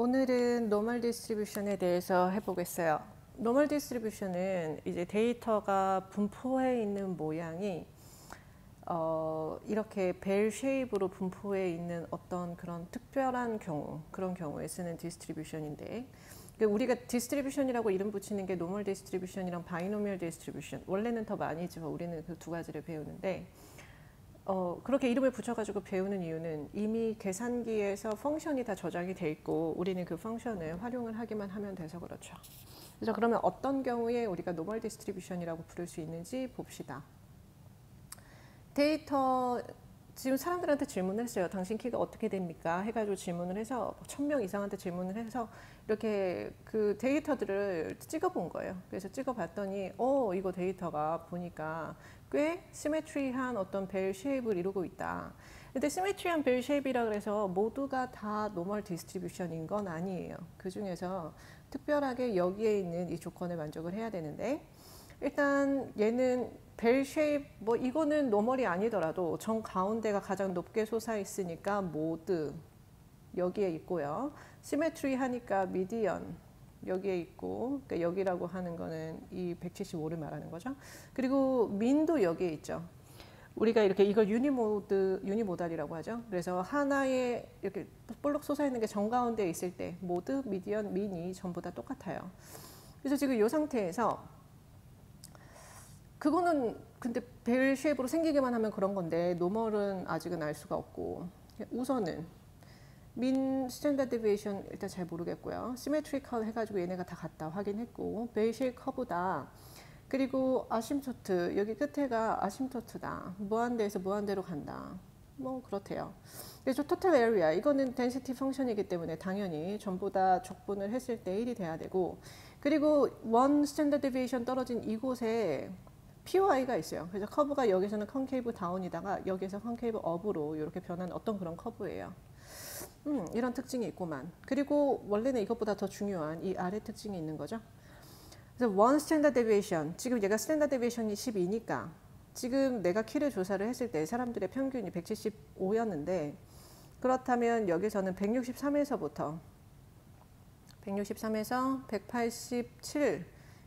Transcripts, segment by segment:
오늘은 노멀 디스트리뷰션에 대해서 해보겠어요. 노멀 디스트리뷰션은 이제 데이터가 분포해 있는 모양이 이렇게 벨 쉐입으로 분포해 있는 어떤 그런 특별한 경우, 그런 경우에 쓰는 디스트리뷰션인데, 우리가 디스트리뷰션이라고 이름 붙이는 게 노멀 디스트리뷰션이랑 바이노미얼 디스트리뷰션, 원래는 더 많이지만 우리는 그 두 가지를 배우는데, 그렇게 이름을 붙여가지고 배우는 이유는 이미 계산기에서 펑션이 다 저장이 돼 있고 우리는 그 펑션을 활용을 하기만 하면 돼서 그렇죠. 그래서 그러면 어떤 경우에 우리가 노멀 디스트리뷰션이라고 부를 수 있는지 봅시다. 데이터, 지금 사람들한테 질문을 했어요. 당신 키가 어떻게 됩니까? 해가지고 질문을 해서 1000명 이상한테 질문을 해서 이렇게 그 데이터들을 찍어본 거예요. 그래서 찍어봤더니 이거 데이터가 보니까 꽤 시메트리한 어떤 벨 쉐입을 이루고 있다. 근데 시메트리한 벨 쉐입이라 그래서 모두가 다 노멀 디스트리뷰션인 건 아니에요. 그 중에서 특별하게 여기에 있는 이 조건을 만족을 해야 되는데, 일단 얘는 벨 쉐입, 뭐 이거는 노멀이 아니더라도 정 가운데가 가장 높게 솟아 있으니까 모드 여기에 있고요. 시메트리 하니까 미디언 여기에 있고, 그러니까 여기라고 하는 거는 이 175를 말하는 거죠. 그리고 민도 여기에 있죠. 우리가 이렇게 이걸 유니모달이라고 하죠. 그래서 하나에 이렇게 볼록 솟아 있는 게 정가운데에 있을 때 모드, 미디언, 민이 전부 다 똑같아요. 그래서 지금 이 상태에서 그거는 근데 벨 쉐입으로 생기기만 하면 그런 건데 노멀은 아직은 알 수가 없고, 우선은 민 스탠다드 데비에이션 일단 잘 모르겠고요. 시메트리컬 해가지고 얘네가 다 같다 확인했고, 벨 쉐입 커브다. 그리고 아심토트, 여기 끝에가 아심토트다. 무한대에서 무한대로 간다. 뭐 그렇대요. 그래서 토탈 에리아, 이거는 덴시티 펑션이기 때문에 당연히 전부 다 적분을 했을 때 1이 돼야 되고, 그리고 원 스탠다드 데비에이션 떨어진 이곳에 POI가 있어요. 그래서 커브가 여기서는 컨케이브 다운이다가 여기서 컨케이브 업으로 이렇게 변한 어떤 그런 커브예요. 이런 특징이 있구만. 그리고 원래는 이것보다 더 중요한 이 아래 특징이 있는 거죠. 그래서 원 스탠다드 데비에이션, 지금 얘가 스탠다드 데비에이션이 12니까 지금 내가 키를 조사를 했을 때 사람들의 평균이 175였는데, 그렇다면 여기서는 163에서부터 187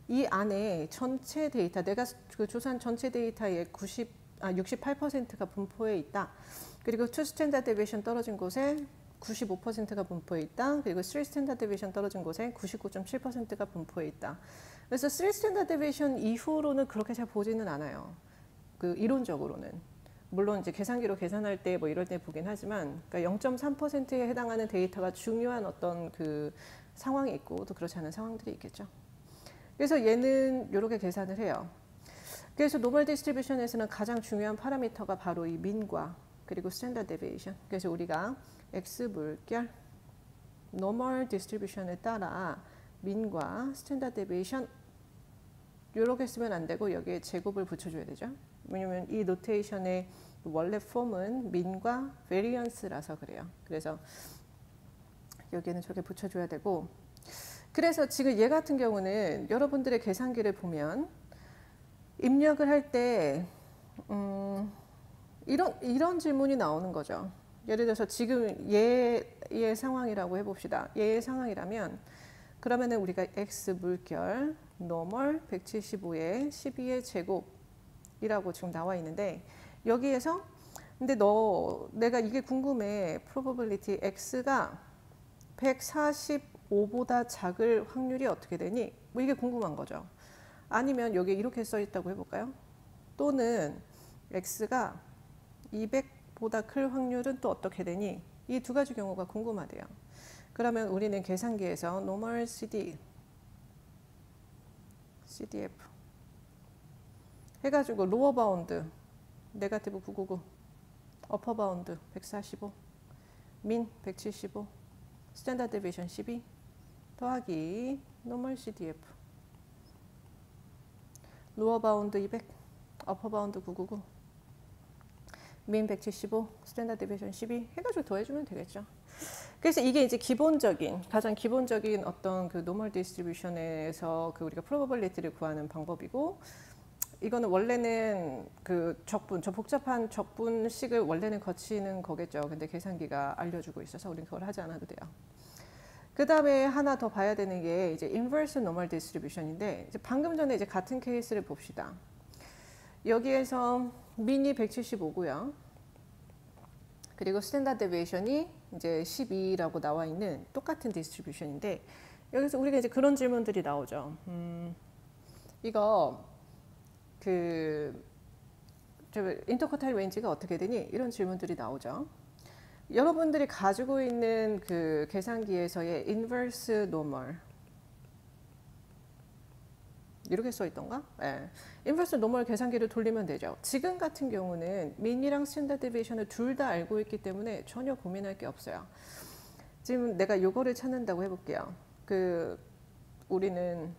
이 안에 전체 데이터, 내가 그 조사한 전체 데이터의 68%가 분포해 있다. 그리고 2 스탠다드 데비에이션 떨어진 곳에 95%가 분포해 있다. 그리고 3 스탠다드 데비에이션 떨어진 곳에 99.7%가 분포해 있다. 그래서 3 스탠다드 데비에이션 이후로는 그렇게 잘 보지는 않아요. 그 이론적으로는. 물론 이제 계산기로 계산할 때 뭐 이럴 때 보긴 하지만, 그러니까 0.3%에 해당하는 데이터가 중요한 어떤 그 상황이 있고 또 그렇지 않은 상황들이 있겠죠. 그래서 얘는 이렇게 계산을 해요. 그래서 노멀 디스트리뷰션에서는 가장 중요한 파라미터가 바로 이 민과 그리고 스탠다드 데비에이션. 그래서 우리가 X 물결 노멀 디스트리뷰션에 따라 민과 스탠다드 데비에이션 이렇게 쓰면 안 되고 여기에 제곱을 붙여줘야 되죠. 왜냐면 이 노테이션의 원래 폼은 민과 베리언스라서 그래요. 그래서 여기에는 저렇게 붙여줘야 되고, 그래서 지금 얘 같은 경우는 여러분들의 계산기를 보면 입력을 할 때 이런 질문이 나오는 거죠. 예를 들어서 지금 얘의 상황이라고 해봅시다. 얘의 상황이라면 그러면은 우리가 X 물결 노멀 175에 12의 제곱이라고 지금 나와 있는데, 여기에서 근데 내가 이게 궁금해. probability X가 145보다 작을 확률이 어떻게 되니? 뭐 이게 궁금한 거죠. 아니면 여기 이렇게 써 있다고 해볼까요? 또는 X가 200보다 클 확률은 또 어떻게 되니? 이 두 가지 경우가 궁금하대요. 그러면 우리는 계산기에서 normal CDF 해가지고 로어 바운드 네거티브 999, 어퍼 바운드 145, 민 175, 스탠다드 데비에이션 12 더하기 노멀 CDF 로어 바운드 200, 어퍼 바운드 999, 민 175, 스탠다드 데비에이션 12 해가지고 더해주면 되겠죠. 그래서 이게 이제 가장 기본적인 어떤 그 노멀 디스트리뷰션에서 그 우리가 프로버빌리티를 구하는 방법이고, 이거는 원래는 그 적분, 저 복잡한 적분식을 원래는 거치는 거겠죠. 근데 계산기가 알려주고 있어서 우리는 그걸 하지 않아도 돼요. 그 다음에 하나 더 봐야 되는 게 이제 inverse normal distribution인데, 이제 방금 전에 이제 같은 케이스를 봅시다. 여기에서 민이 175고요. 그리고 스탠다드 데비에이션이 이제 12라고 나와 있는 똑같은 디스트리뷰션인데, 여기서 우리가 이제 그런 질문들이 나오죠. 이거 인터쿼타일 레인지가 어떻게 되니? 이런 질문들이 나오죠. 여러분들이 가지고 있는 그 계산기에서의 inverse normal 이렇게 써 있던가? 네. inverse normal 계산기를 돌리면 되죠. 지금 같은 경우는 민이랑 스탠다드 데비에이션을 둘 다 알고 있기 때문에 전혀 고민할 게 없어요. 지금 내가 요거를 찾는다고 해볼게요. 우리는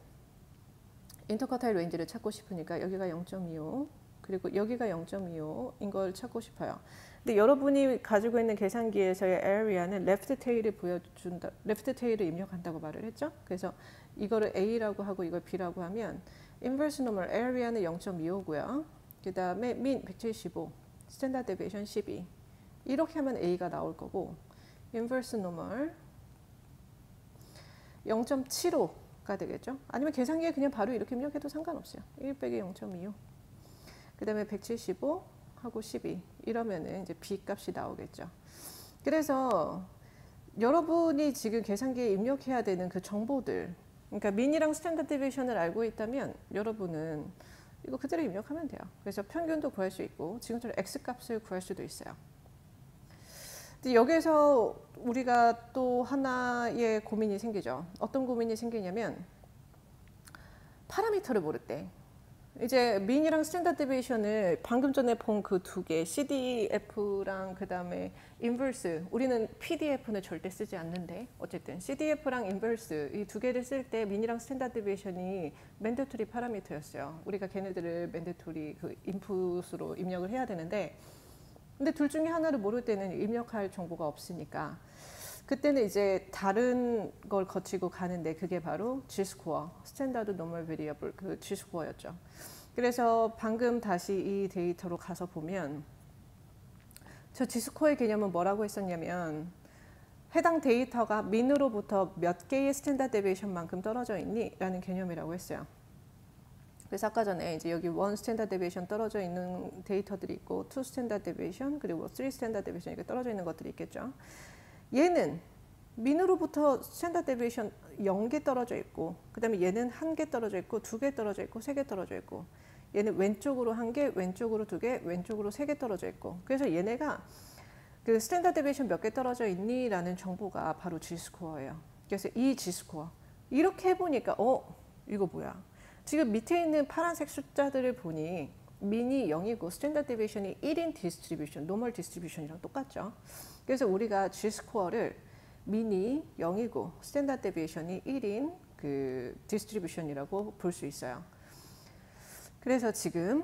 인터쿼타일 레인지를 찾고 싶으니까 여기가 0.25 그리고 여기가 0.25인 걸 찾고 싶어요. 근데 여러분이 가지고 있는 계산기에서의 area는 left tail을 보여준다, left tail을 입력한다고 말을 했죠. 그래서 이거를 A라고 하고 이걸 B라고 하면 inverse normal area는 0.25고요. 그 다음에 mean 175, standard deviation 12 이렇게 하면 A가 나올 거고, inverse normal 0.75가 되겠죠. 아니면 계산기에 그냥 바로 이렇게 입력해도 상관없어요. 1 빼기 0.25. 그 다음에 175 하고 12 이러면은 이제 B 값이 나오겠죠. 그래서 여러분이 지금 계산기에 입력해야 되는 그 정보들, 그러니까 민이랑 스탠다드 데비에이션을 알고 있다면 여러분은 이거 그대로 입력하면 돼요. 그래서 평균도 구할 수 있고 지금처럼 X 값을 구할 수도 있어요. 근데 여기서 우리가 또 하나의 고민이 생기죠. 어떤 고민이 생기냐면 파라미터를 모를 때, 이제 민이랑 스탠다드 데비에이션을 방금 전에 본 그 두 개, CDF랑 그 다음에 인버스, 우리는 PDF는 절대 쓰지 않는데 어쨌든 CDF랑 인버스 이 두 개를 쓸 때 민이랑 스탠다드 데비에이션이 맨데토리 파라미터였어요. 우리가 걔네들을 맨데토리 그 인풋으로 입력을 해야 되는데, 근데 둘 중에 하나를 모를 때는 입력할 정보가 없으니까 그때는 이제 다른 걸 거치고 가는데 그게 바로 G-스코어, 스탠다드 노멀 베리어블 그 G-스코어였죠. 그래서 방금 다시 이 데이터로 가서 보면 저 G-스코어의 개념은 뭐라고 했었냐면 해당 데이터가 민으로부터 몇 개의 스탠다드 데비에이션만큼 떨어져 있니? 라는 개념이라고 했어요. 그래서 아까 전에 이제 여기 1 스탠다드 데비에이션 떨어져 있는 데이터들이 있고 2 스탠다드 데비에이션 그리고 3 스탠다드 데비에이션 이렇게 떨어져 있는 것들이 있겠죠. 얘는 민으로부터 스탠다드 데비에이션 0개 떨어져 있고, 그 다음에 얘는 1개 떨어져 있고 2개 떨어져 있고 3개 떨어져 있고, 얘는 왼쪽으로 1개, 왼쪽으로 2개, 왼쪽으로 3개 떨어져 있고, 그래서 얘네가 그 스탠다드 데비에이션 몇 개 떨어져 있니? 라는 정보가 바로 G-스코어예요. 그래서 이 G-스코어 이렇게 해보니까 이거 뭐야? 지금 밑에 있는 파란색 숫자들을 보니 민이 0이고 스탠다드 데비에이션이 1인 디스트리뷰션, 노멀 디스트리뷰션이랑 똑같죠. 그래서 우리가 G-스코어를 민이 0이고 스탠다드 데비에이션이 1인 그 디스트리뷰션이라고 볼 수 있어요. 그래서 지금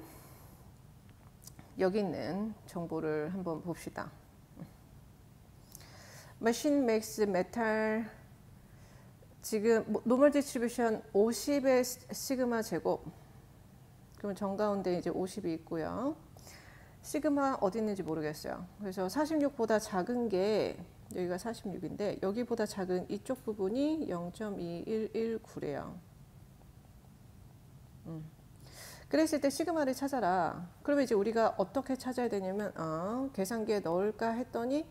여기 있는 정보를 한번 봅시다. Machine makes metal 지금 노멀 디스트리뷰션 50의 시그마 제곱, 그럼 정가운데 이제 50이 있고요. 시그마 어디 있는지 모르겠어요. 그래서 46보다 작은 게 여기가 46인데 여기보다 작은 이쪽 부분이 0.2119래요. 그랬을 때 시그마를 찾아라. 그러면 이제 우리가 어떻게 찾아야 되냐면 계산기에 넣을까 했더니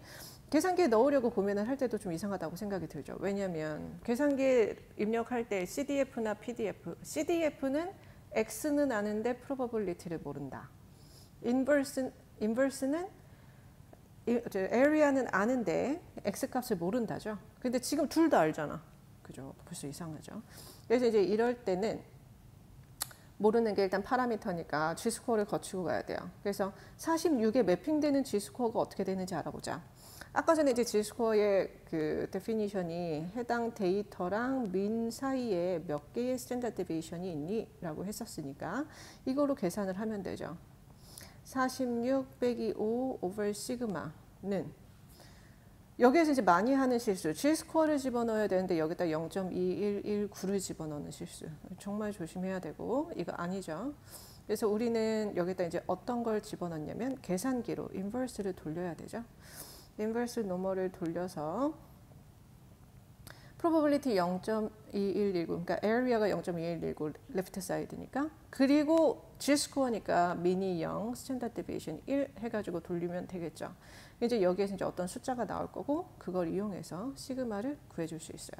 계산기에 넣으려고 고민을 할 때도 좀 이상하다고 생각이 들죠. 왜냐하면 계산기에 입력할 때 CDF나 PDF, CDF는 X는 아는데 probability를 모른다. 인버스는 area는 아는데 X값을 모른다죠. 근데 지금 둘 다 알잖아. 그죠? 벌써 이상하죠. 그래서 이제 이럴 때는 모르는 게 일단 파라미터니까 G-스코어를 거치고 가야 돼요. 그래서 46에 매핑되는 G-스코어가 어떻게 되는지 알아보자. 아까 전에 이제 G-스코어의 그 데피니션이 해당 데이터랑 민 사이에 몇 개의 스탠다드 데비에이션이 있니? 라고 했었으니까 이거로 계산을 하면 되죠. 46 빼기 5 오버 시그마는 여기에서 이제 많이 하는 실수, G-스코어를 집어넣어야 되는데 여기다 0.2119를 집어넣는 실수. 정말 조심해야 되고 이거 아니죠. 그래서 우리는 여기다 이제 어떤 걸 집어넣냐면 계산기로 인버스를 돌려야 되죠. 인버스 노멀을 돌려서 probability 0.2119, 그러니까 area가 0.2119 left side니까. 그리고 G-score니까 미니 0, standard deviation 1 해가지고 돌리면 되겠죠. 이제 여기에서 이제 어떤 숫자가 나올 거고 그걸 이용해서 시그마를 구해줄 수 있어요.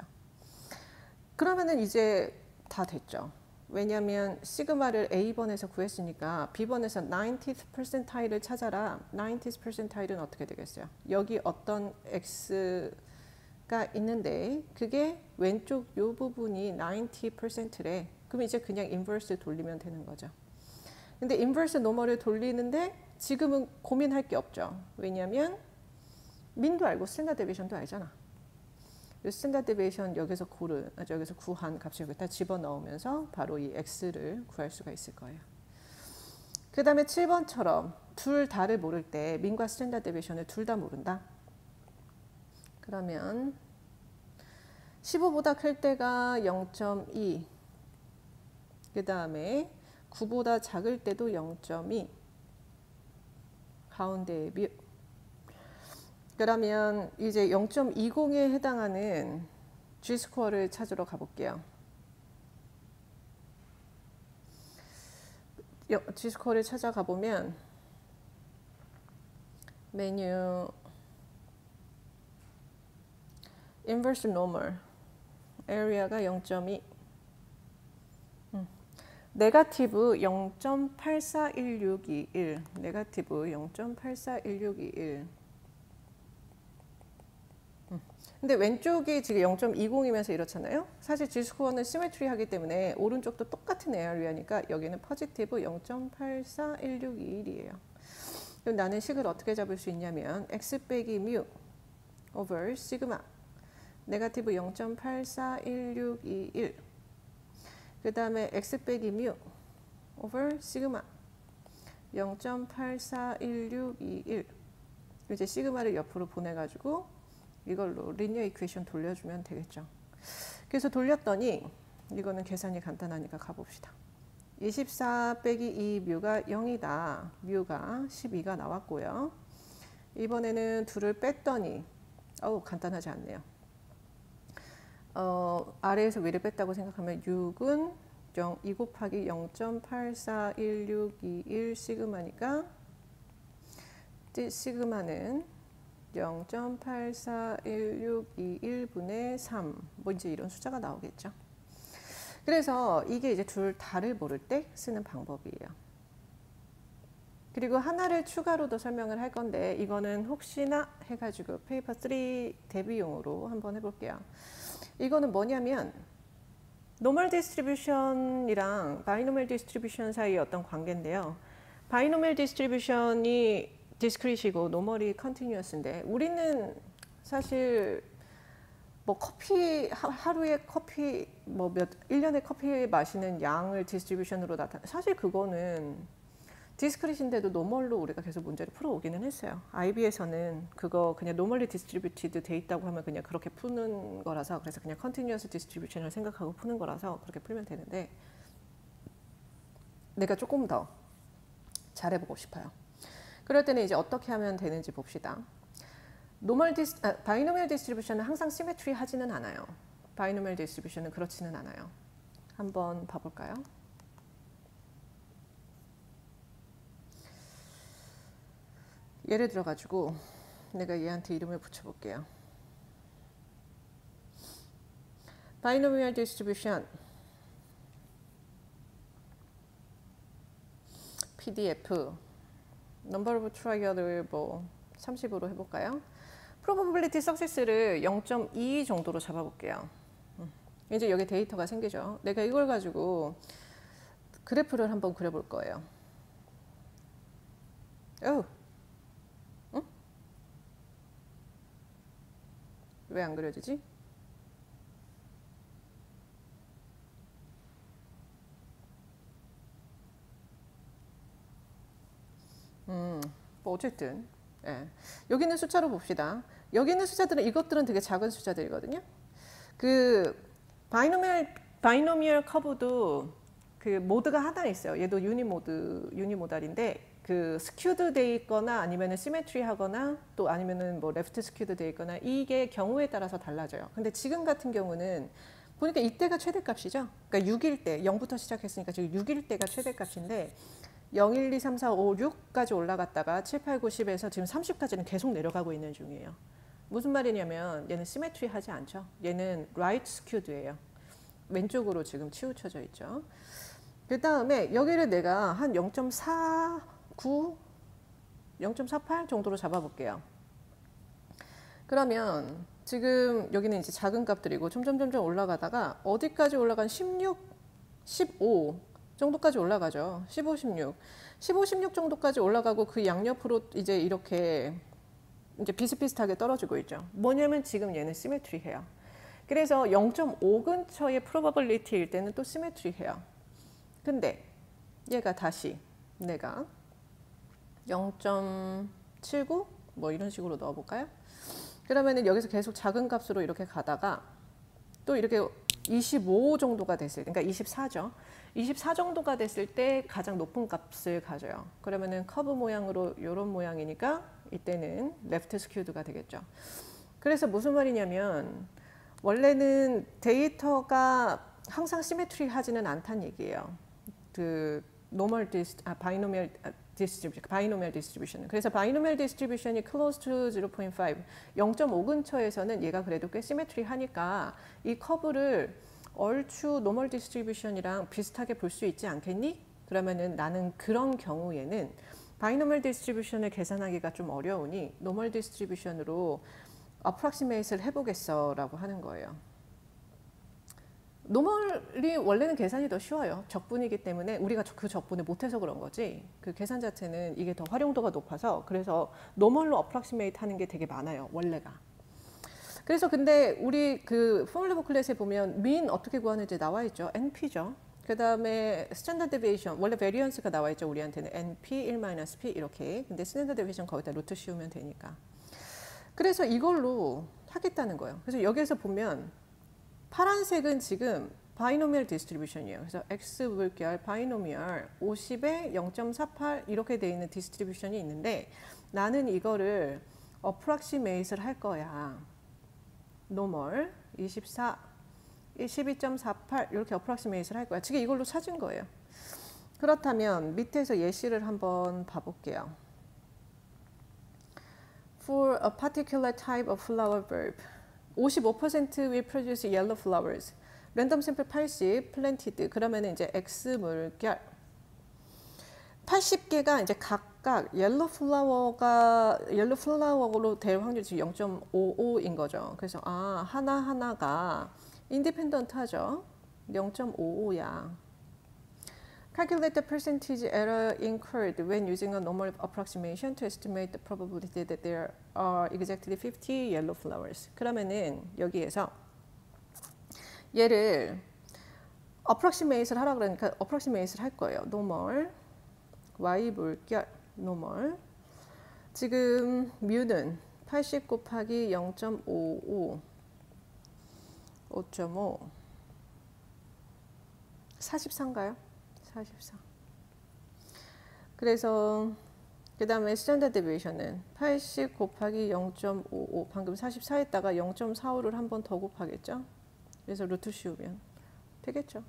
그러면은 이제 다 됐죠. 왜냐하면 시그마를 A번에서 구했으니까 B번에서 90th percentile을 찾아라. 90th percentile은 어떻게 되겠어요? 여기 어떤 X가 있는데 그게 왼쪽 요 부분이 90%래. 그럼 이제 그냥 인버스 돌리면 되는 거죠. 근데 인버스 노멀을 돌리는데 지금은 고민할 게 없죠. 왜냐하면 민도 알고 스탠다드 데비에이션도 알잖아. 스탠다드 데비에이션 여기서 구한 값을 여기다 집어넣으면서 바로 이 x를 구할 수가 있을 거예요. 그 다음에 7번처럼 둘 다를 모를 때 민과 스탠다드 데비에이션을 둘 다 모른다. 그러면 15보다 클 때가 0.2, 그 다음에 9보다 작을 때도 0.2, 가운데의 뮤. 그러면 이제 0.20에 해당하는 G-스코어를 찾으러 가볼게요. G-스코어를 찾아가 보면 메뉴 inverse normal area가 0.2, 네거티브 0.841621, 네거티브 0.841621. 근데 왼쪽이 지금 0.20이면서 이렇잖아요. 사실 G-스코어는 시메트리 하기 때문에 오른쪽도 똑같은 에어리아니까 여기는 포지티브 0.841621이에요. 그럼 나는 식을 어떻게 잡을 수 있냐면 x 빼기 뮤 over 시그마 네거티브 0.841621, 그 다음에 x 빼기 뮤 over 시그마 0.841621. 이제 시그마를 옆으로 보내가지고 이걸로 리니어 이퀘이션 돌려주면 되겠죠. 그래서 돌렸더니 이거는 계산이 간단하니까 가봅시다. 24 빼기 2 뮤가 0이다. 뮤가 12가 나왔고요. 이번에는 둘을 뺐더니 간단하지 않네요. 아래에서 위를 뺐다고 생각하면 6은 2 곱하기 0.841621 시그마니까 시그마는 0.841621분의 3, 뭐 이제 이런 숫자가 나오겠죠. 그래서 이게 이제 둘 다를 모를 때 쓰는 방법이에요. 그리고 하나를 추가로도 설명을 할 건데 이거는 혹시나 해가지고 페이퍼 3 대비용으로 한번 해볼게요. 이거는 뭐냐면 노멀 디스트리뷰션이랑 바이노멀 디스트리뷰션 사이의 어떤 관계인데요. 바이노멀 디스트리뷰션이 디스크릿이고 노멀이 컨티뉴어스인데 우리는 사실 뭐 커피 하루에 커피 뭐 1년에 커피 마시는 양을 디스트리뷰션으로 나타내, 사실 그거는 디스크릿인데도 노멀로 우리가 계속 문제를 풀어오기는 했어요. IB에서는 그거 그냥 노멀리 디스트리뷰티드 돼 있다고 하면 그냥 그렇게 푸는 거라서, 그래서 그냥 컨티뉴어스 디스트리뷰션을 생각하고 푸는 거라서 그렇게 풀면 되는데 내가 조금 더 잘해보고 싶어요. 그럴 때는 이제 어떻게 하면 되는지 봅시다. 바이노멀 디스트리뷰션은 항상 시메트리 하지는 않아요. 바이노멀 디스트리뷰션은 그렇지는 않아요. 한번 봐볼까요? 예를 들어 가지고 내가 얘한테 이름을 붙여볼게요. 바이노멀 디스트리뷰션 PDF number of trial을 뭐 30으로 해볼까요? probability success를 0.2 정도로 잡아볼게요. 이제 여기 데이터가 생기죠. 내가 이걸 가지고 그래프를 한번 그려볼 거예요. 응? 왜 안 그려지지? 뭐 어쨌든 여기 있는 숫자로 봅시다. 여기 있는 숫자들은 이것들은 되게 작은 숫자들이거든요. 그 바이노미얼 커브도 그 모드가 하나 있어요. 얘도 유니모달인데 그 그 스큐드 돼 있거나 아니면은 시메트리 하거나 또 아니면은 뭐 레프트 스큐드 돼 있거나 이게 경우에 따라서 달라져요. 근데 지금 같은 경우는 보니까 이때가 최대값이죠. 그러니까 6일 때 0부터 시작했으니까 지금 6일 때가 최대값인데 0, 1, 2, 3, 4, 5, 6까지 올라갔다가 7, 8, 9, 10에서 지금 30까지는 계속 내려가고 있는 중이에요. 무슨 말이냐면 얘는 시메트리 하지 않죠. 얘는 라이트 스큐드예요. 왼쪽으로 지금 치우쳐져 있죠. 그 다음에 여기를 내가 한 0.49, 0.48 정도로 잡아볼게요. 그러면 지금 여기는 이제 작은 값들이고 점점 올라가다가 어디까지 올라간 16, 15 정도까지 올라가죠. 15, 16. 15, 16 정도까지 올라가고 그 양옆으로 이제 이렇게 이제 비슷비슷하게 떨어지고 있죠. 뭐냐면 지금 얘는 시메트리해요. 그래서 0.5 근처의 probability일 때는 또 시메트리해요. 근데 얘가 다시 내가 0.79 뭐 이런 식으로 넣어볼까요? 그러면은 여기서 계속 작은 값으로 이렇게 가다가 또 이렇게 25 정도가 됐을 때, 그러니까 24죠. 24 정도가 됐을 때 가장 높은 값을 가져요. 그러면은 커브 모양으로 이런 모양이니까 이때는 레프트 스큐드가 되겠죠. 그래서 무슨 말이냐면 원래는 데이터가 항상 시메트리 하지는 않다는 얘기예요. 그 바이노미얼 디스트리뷰션. 그래서 바이노미얼 디스트리뷰션이 close to 0.5, 0.5 근처에서는 얘가 그래도 꽤 시메트리 하니까 이 커브를 얼추 노멀 디스트리뷰션이랑 비슷하게 볼 수 있지 않겠니? 그러면은 나는 그런 경우에는 바이노멀 디스트리뷰션을 계산하기가 좀 어려우니 노멀 디스트리뷰션으로 어프락시메이트를 해보겠어 라고 하는 거예요. 노멀이 원래는 계산이 더 쉬워요. 적분이기 때문에 우리가 그 적분을 못해서 그런 거지 그 계산 자체는 이게 더 활용도가 높아서 그래서 노멀로 어프락시메이트 하는 게 되게 많아요. 원래가. 그래서 근데 우리 그 포뮬러 부클렛에 보면 mean 어떻게 구하는지 나와 있죠. NP죠. 그 다음에 스탠다드 데비에이션 원래 베리언스가 나와 있죠. 우리한테는 NP 1-P 이렇게. 근데 스탠다드 데비에이션 거기다 루트 씌우면 되니까. 그래서 이걸로 하겠다는 거예요. 그래서 여기에서 보면 파란색은 지금 바이노미얼 디스트리뷰션이에요. 그래서 X 물결 바이노미얼 50에 0.48 이렇게 돼 있는 디스트리뷰션이 있는데 나는 이거를 어프락시메이트를 할 거야. 노멀 24, 12.48 이렇게 어프락시메이트를 할 거야. 지금 이걸로 찾은 거예요. 그렇다면 밑에서 예시를 한번 봐볼게요. For a particular type of flower bulb 55% will produce yellow flowers. 랜덤 샘플 80, planted. 그러면 이제 X 물결 80개가 이제 각각 옐로 플라워로 될 확률이 지금 0.55인 거죠. 그래서 하나하나가 인디펜던트하죠. 0.55야. Calculate the percentage error incurred when using a normal approximation to estimate the probability that there are exactly 50 yellow flowers. 그러면은 여기에서 얘를 approximate를 하라 그러니까 approximate를 할 거예요. normal y 물결 normal. 지금 뮤는 80 곱하기 0.55 5.5 44인가요? 44. 그래서 그 다음에 스탠다드 데비에이션은 80 곱하기 0.55 방금 44에다가 0.45를 한 번 더 곱하겠죠. 그래서 루트 씌우면 되겠죠.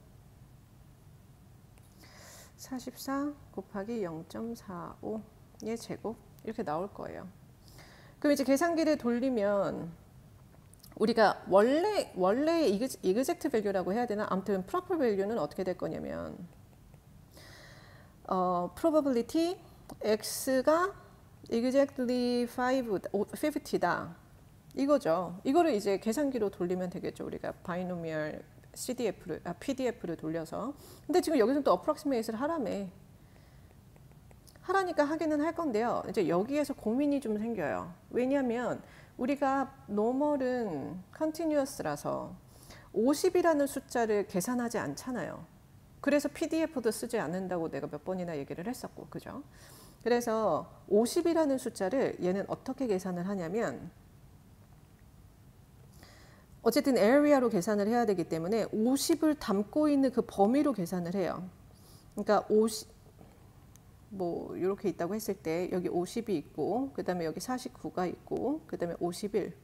44 곱하기 0.45의 제곱 이렇게 나올 거예요. 그럼 이제 계산기를 돌리면 우리가 원래 이그젝트 밸류라고 해야 되나? 아무튼 프로퍼 밸류는 어떻게 될 거냐면 probability x가 exactly 50다. 이거죠. 이거를 이제 계산기로 돌리면 되겠죠. 우리가 바이노미얼 PDF를 돌려서. 근데 지금 여기서 또 approximate를 하라니까 하기는 할 건데요. 이제 여기에서 고민이 좀 생겨요. 왜냐하면 우리가 normal은 continuous라서 50이라는 숫자를 계산하지 않잖아요. 그래서 PDF도 쓰지 않는다고 내가 몇 번이나 얘기를 했었고, 그죠? 그래서 50이라는 숫자를 얘는 어떻게 계산을 하냐면 어쨌든 area로 계산을 해야 되기 때문에 50을 담고 있는 그 범위로 계산을 해요. 그러니까 뭐 이렇게 있다고 했을 때 여기 50이 있고 그 다음에 여기 49가 있고 그 다음에 51.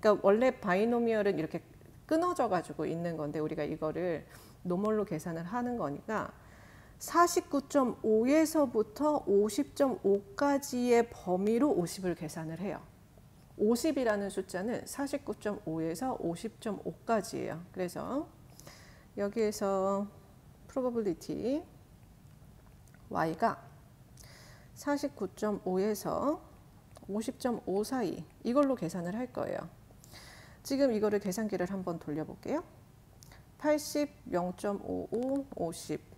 그러니까 원래 바이노미얼은 이렇게 끊어져 가지고 있는 건데 우리가 이거를 노멀로 계산을 하는 거니까 49.5에서부터 50.5까지의 범위로 50을 계산을 해요. 50이라는 숫자는 49.5에서 50.5까지예요. 그래서 여기에서 probability y가 49.5에서 50.5 사이 이걸로 계산을 할 거예요. 지금 이거를 계산기를 한번 돌려볼게요. 80, 0.55, 50.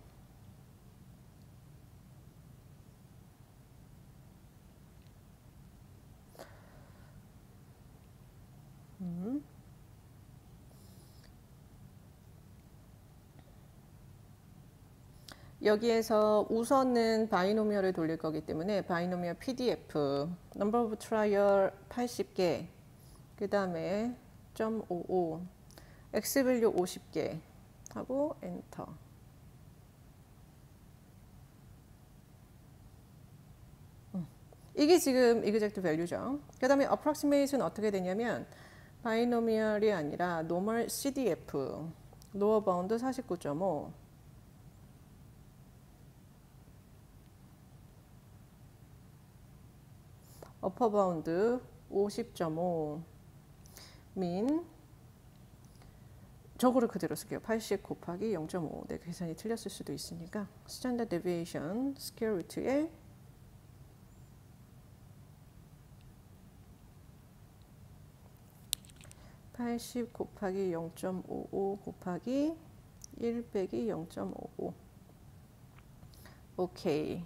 여기에서 우선은 바이노미얼을 돌릴 거기 때문에 바이노미얼 PDF number of trial 80개 그 다음에 0.55 x value 50개 하고 엔터. 이게 지금 exact value죠. 그 다음에 approximate는 어떻게 되냐면 바이노미얼이 아니라 normal CDF lower bound 49.5 upper bound 50.5 min 저거를 그대로 쓸게요. 80 곱하기 0.5 내 계산이 틀렸을 수도 있으니까 standard deviation square root에 80 곱하기 0.55 곱하기 1 빼기 0.55 오케이.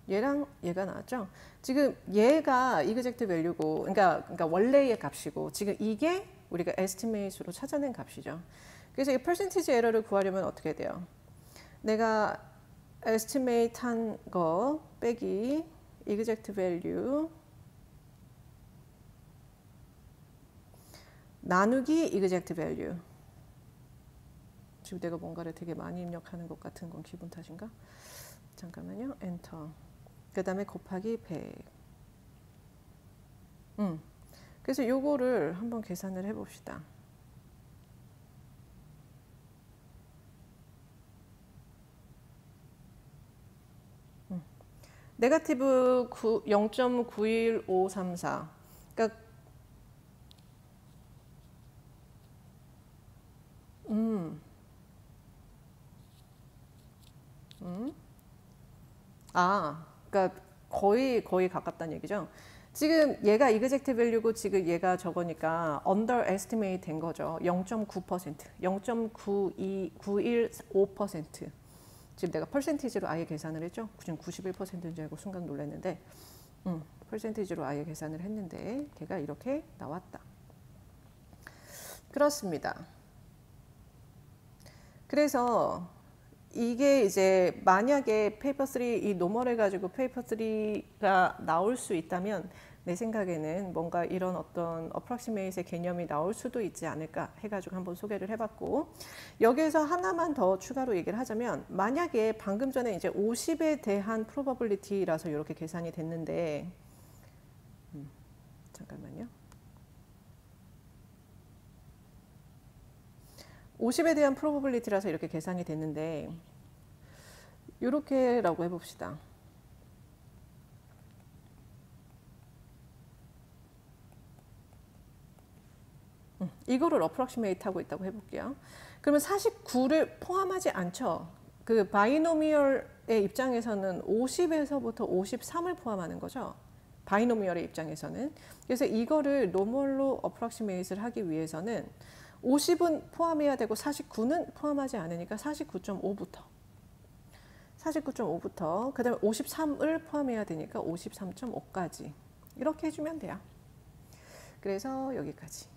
얘랑 얘가 나왔죠? 지금 얘가 exact value고 그러니까 원래의 값이고 지금 이게 우리가 estimate로 찾아낸 값이죠. 그래서 이 percentage error를 구하려면 어떻게 돼요? 내가 estimate 한 거 빼기 exact value 나누기 exact value. 지금 내가 뭔가를 되게 많이 입력하는 것 같은 건 기분 탓인가? 잠깐만요. 엔터. 그 다음에 곱하기 100. 그래서 요거를 한번 계산을 해봅시다. 네거티브 0.91534. 그러니까 그러니까 거의 가깝다는 얘기죠. 지금 얘가 exact value고 지금 얘가 저거니까 underestimate 된 거죠. 0.9%, 0.92915%. 지금 내가 percentage로 아예 계산을 했죠. 지금 91%인 줄 알고 순간 놀랐는데, percentage로 아예 계산을 했는데 걔가 이렇게 나왔다. 그렇습니다. 그래서 이게 이제 만약에 페이퍼 3 이 노멀 해가지고 페이퍼 3가 나올 수 있다면 내 생각에는 뭔가 이런 어떤 approximate의 개념이 나올 수도 있지 않을까 해가지고 한번 소개를 해봤고 여기에서 하나만 더 추가로 얘기를 하자면 만약에 방금 전에 이제 50에 대한 probability라서 이렇게 계산이 됐는데 잠깐만요. 50에 대한 probability라서 이렇게 계산이 됐는데 이렇게라고 해봅시다. 이거를 approximate 하고 있다고 해볼게요. 그러면 49를 포함하지 않죠. 그 바이노미얼의 입장에서는 50에서부터 53을 포함하는 거죠. 바이노미얼의 입장에서는. 그래서 이거를 노멀로 approximate를 하기 위해서는 50은 포함해야 되고 49는 포함하지 않으니까 49.5부터 그 다음에 53을 포함해야 되니까 53.5까지 이렇게 해주면 돼요. 그래서 여기까지.